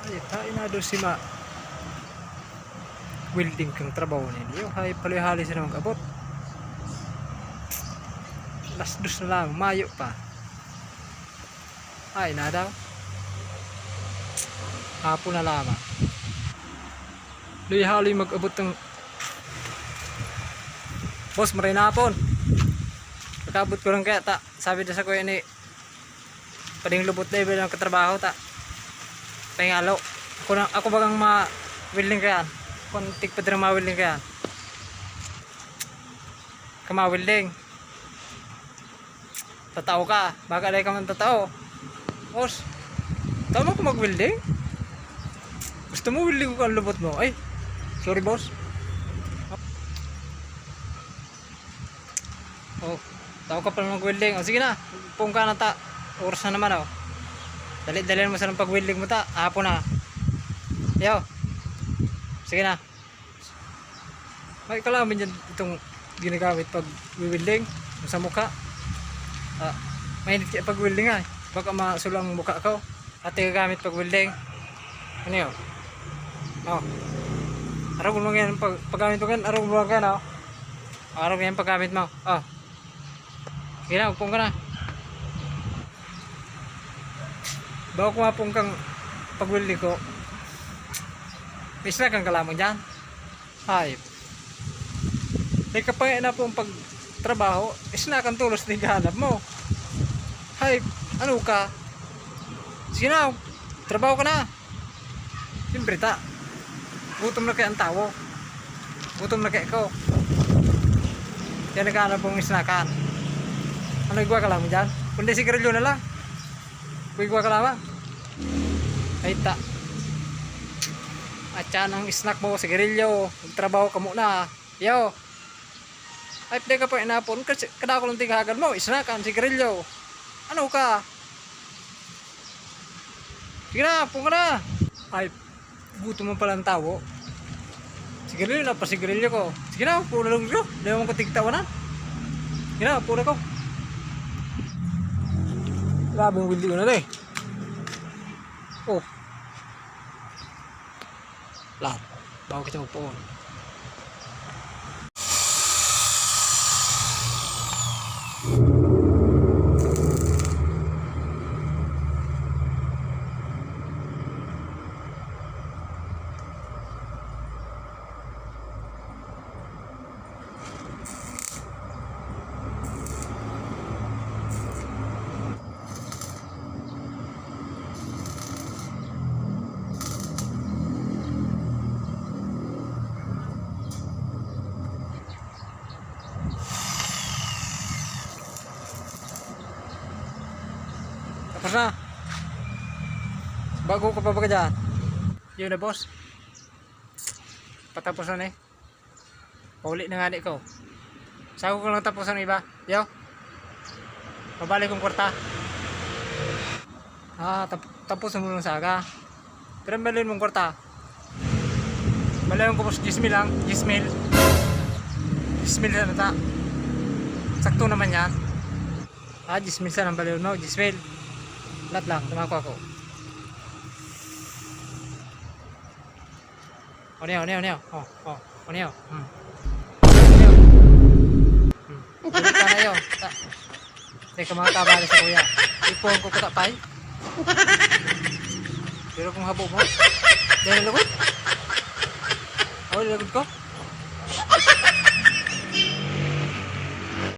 Ay, tayo na doon si ma welding kang trabaho ninyo. Hay, pali-hali sila mag-abot. Alas 2 na lang, Mayo pa. Ay, na daw. Hapon na lamang. Lihali mag-abot ng boss, maray na hapon. Pagkabot ko lang kaya ta. Sabi na sa kuya ni pading lubot level ng katrabaho ta. Pangalo. Ako bagang ma-welding kaya. Kung tigpad rin ma-welding kaya. Kama-welding. Tatao ka. Baka alay ka man tatao. Boss, tama ko mag-welding? Gusto mo welding ko ang lubot mo? Ay, sorry boss. Oh, tao ka pala mag-welding. O sige na, pung ka na ta. Oras na naman oh. Dali-dali mo sa ng pag-welding mo ta. Hapon na. Yo. Sige na. May kalamin dyan itong ginagamit pag welding sa mukha. Mainit kaya pag welding ay. Baka masulang ang mukha ko. At gagamit pag welding. Ano yun? Oh. Araw mo yan paggamit mo yan. Araw mo yan oh. Araw mo yan paggamit mo. Oh. Sige na, upong ka na. Bago kumapong kang pag-welding ko, isna kang kalamang dyan. Hayop. May kapag na po ang pagtrabaho, isna kang tulos na higahanap mo. Hayop, ano ka? Sige na, trabaho ka na. Siyempre ta. Gutom na kaya ang tao. Gutom na kaya ko. Kaya naghahanap pong isnakan. Ano igwa ka lang dyan? Kundi sigarilyo na lang. Igwa ka lang. Ay ta. At yan ang snack mo, sigarilyo. Magtrabaho ka muna. Yo. Ay pwede ka pa inapon. Kada ko lang tinghagan mo. Isnakan, sigarilyo. Ano ka? Sige na, pung ka na. Ay, gutom mo pala ang tao. Sigarilyo na, pasigarilyo ko. Sige na, puna lang ko. Dahil mo ko tigtawanan. Sige na, puna ko. Grabe yung wildi ko na eh. Oh. Lahat. Bago kita magpoon. Tapos na. Bago ka pa ba ka dyan? Yun na boss. Patapos na eh. Pauli na nga di ko. Sago ko lang tapos ang iba. Yo. Pabalik kong kwarta. Tapos mo lang saga. Pero malin mong kwarta. Malayon ko boss 10,000 lang. 10,000. 10,000 na ta. Sakto naman yan. 10,000 sa ng baliw mo. 10,000. Lahat lang, tumako ako. Oneo. Oneo. Ulit ka na yun. Teka mga kabali sa kuya. Ipon ko katapay. Pero kung habo mo. Dahil lagod. Lagod ko.